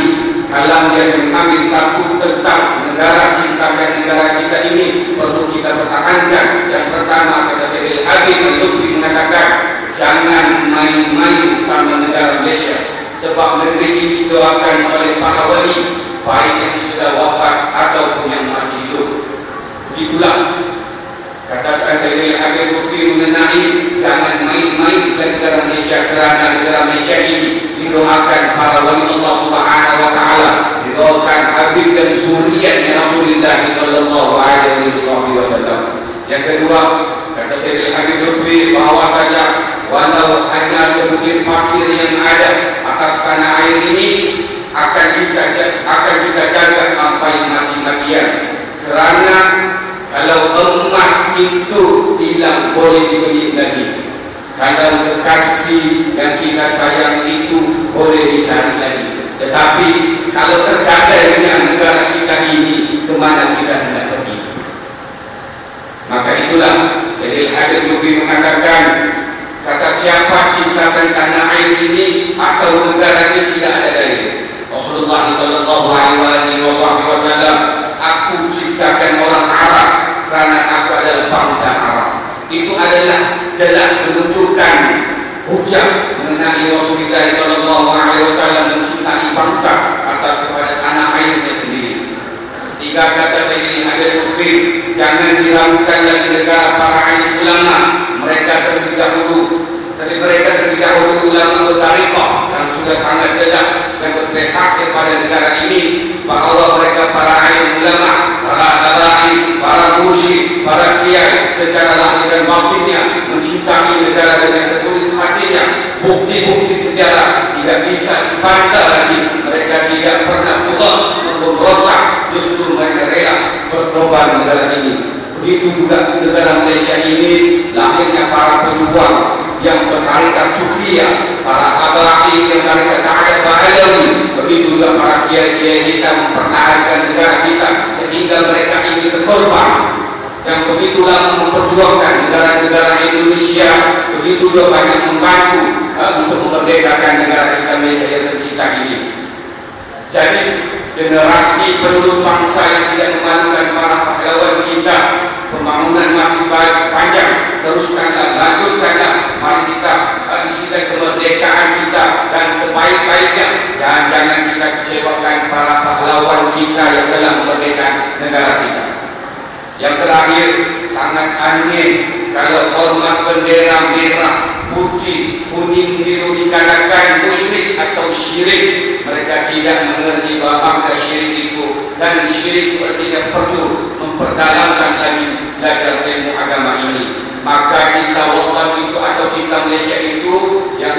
kalam yang mengambil satu tentang negara kita dan negara kita ini perlu kita pertahankan. Yang pertama, kata Sayyidil Habib Al-Lutfi mengatakan, jangan main-main sama negara Malaysia, sebab negeri ini didoakan oleh para wali, baik yang sudah wafat ataupun yang masih hidup. Begitulah kata Sayyidil Habib Al-Lutfi mengenai jangan main-main ke negara Malaysia, kerana negara Malaysia ini didoakan para wali Allah Subhanahu wa taala, didoakan Habib dan zuriatnya Rasulullah sallallahu alaihi wasallam. Yang kedua, kata Sayyidil Habib Al-Lutfi bahwasanya walau hanya sebukit pasir yang ada atas tanah air ini akan kita jaga sampai mati-matian, kerana kalau emas itu hilang boleh dibeli lagi, kalau kekasih yang kita sayang itu boleh dicari lagi. Tetapi kalau tergadai dengan negara kita ini, kemana kita hendak pergi? Maka itulah Sayyidil Habib Al-Lutfi mengatakan, kata siapa ciptakan tanah air ini atau negara ini tidak ada dari Rasulullah sallallahu alaihi wasallam, aku ciptakan orang Arab kerana aku adalah bangsa Arab. Itu adalah jelas menunjukkan hujah mengenai Rasulullah sallallahu alaihi wasallam mencintai bangsa atas kepada tanah airnya sendiri. Tiga, kata Sayyidil Habib Al-Lutfi, jangan diragukan lagi negara para alim ulama. Mereka terlebih dahulu ulama bertariqah yang sudah sangat jelas dan berpihak kepada negara ini, bahawa mereka para alim ulama, para habaib, para para musyrik, para kiai secara lahir dan batinnya mencintai negara dengan setulus hatinya. Bukti-bukti sejarah tidak bisa dibantah lagi. Mereka tidak pernah memberontak, justru mereka rela berkorban negara ini. Begitu juga negara Malaysia ini lahirnya para pejuang yang bertarikat sufia, para abai yang bertarikat Sa'adat Ba'alawi. Begitu juga para kiai-kiai kita mempertahankan negara kita sehingga mereka ini berkorban, yang begitu lama memperjuangkan negara-negara Indonesia, begitu juga banyak membantu untuk memerdekakan negara kita Malaysia yang tercinta ini. Jadi generasi penerus bangsa yang tidak memalukan para pahlawan kita, pembangunan masih panjang, teruskanlah, lanjutkanlah. Mari kita isikan kemerdekaan kita dan sebaik-baiknya, dan jangan kita kecewakan para pahlawan kita yang telah memerdekakan negara kita. Yang terakhir, sangat aneh kalau hormat bendera merah, putih, kuning, biru dikatakan musyrik atau syirik. Mereka tidak mengerti bahwa syirik itu, dan syirik itu tidak perlu memperdalamkan lagi belajar ilmu agama ini. Maka cinta watan itu atau cinta Malaysia itu yang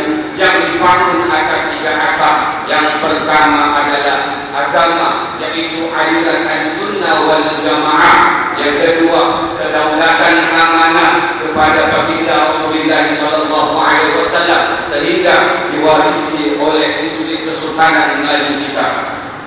dibangun atas 3 asas. Yang pertama adalah agama, yaitu aliran Ahlussunnah wal Jamaah. Yang kedua, kedaulatan amanah kepada baginda Rasulullah sallallahu alaihi wasallam sehingga diwarisi oleh institusi kesultanan melalui kita.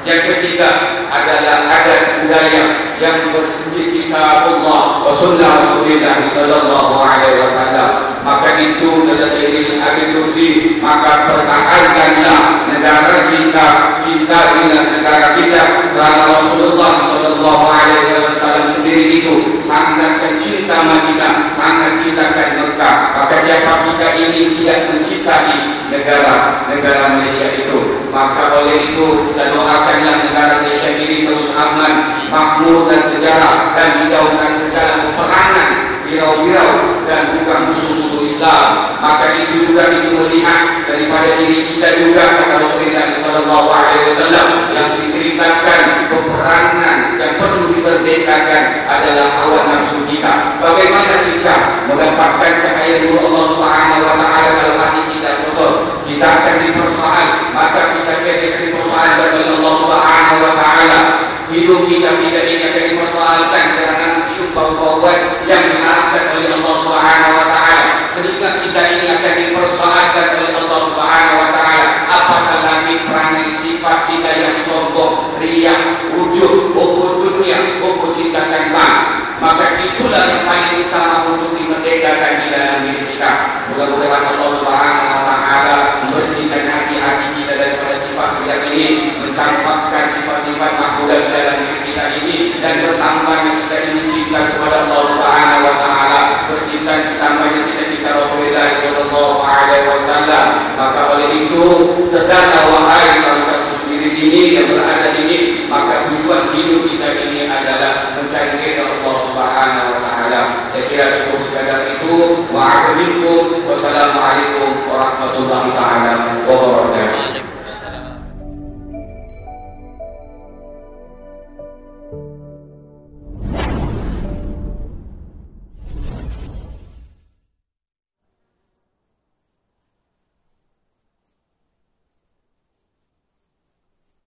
Yang ketiga adalah adat budaya yang bersih kitab Allah wa sunnah Rasulullah sallallahu alaihi wasallam. Maka itu kata Sayyidina Abi Lutfi, maka pertahankanlah negara kita, cintailah negara kita, karena Rasulullah sallallahu alaihi wasallam sendiri itu sangat mencinta Madinah, sangat cintakan Mekah. Maka siapa kita ini tidak mencintai negara Malaysia itu, maka oleh itu kita doakanlah negara Malaysia ini terus aman, makmur dan sejarah, dan dijauhkan segala peperangan, birau-birau dan bukan musuh-musuh Islam. Maka itu juga melihat daripada diri kita juga, kata Rasulullah sallallahu alaihi wasallam, yang diceritakan peperangan yang perlu dimerdekakan adalah hawa nafsu kita. Bagaimana kita mendapatkan cahaya nur Allah Subhanahu wa taala dalam hati kita betul? Kita akan dipersoal, maka kita akan dipersoalkan oleh Allah Subhanahu wa taala. Hidup kita ini akan dipersoalkan karena mencium bau-bauan yang diharapkan oleh Allah Subhanahu wa taala. Telinga kita ini akan dipersoalkan oleh Allah Subhanahu wa taala. Apakah lagi perangai sifat kita yang sombong, riya, ujub, hubbu dunia, hubbu cintakan bank. Maka itulah yang paling utama untuk dimerdekakan di dalam diri kita. Mudah-mudahan Allah Subhanahu wa taala membersihkan hati-hati kita daripada sifat riya ini, mencampakkan sifat-sifat makhluk di dalam diri kita ini, dan bertambahnya kita ini cinta kepada Allah Subhanahu wa taala, bercinta bertambahnya kita cinta Rasulullah sallallahu alaihi wasallam. Maka oleh itu sedanglah wahai bangsa sendiri ini yang berada di sini, maka tujuan hidup kita ini adalah mencari ridha Allah Subhanahu wa taala. Saya kira cukup sekadar itu. Wa'alaikum wassalamualaikum warahmatullahi taala wabarakatuh. 「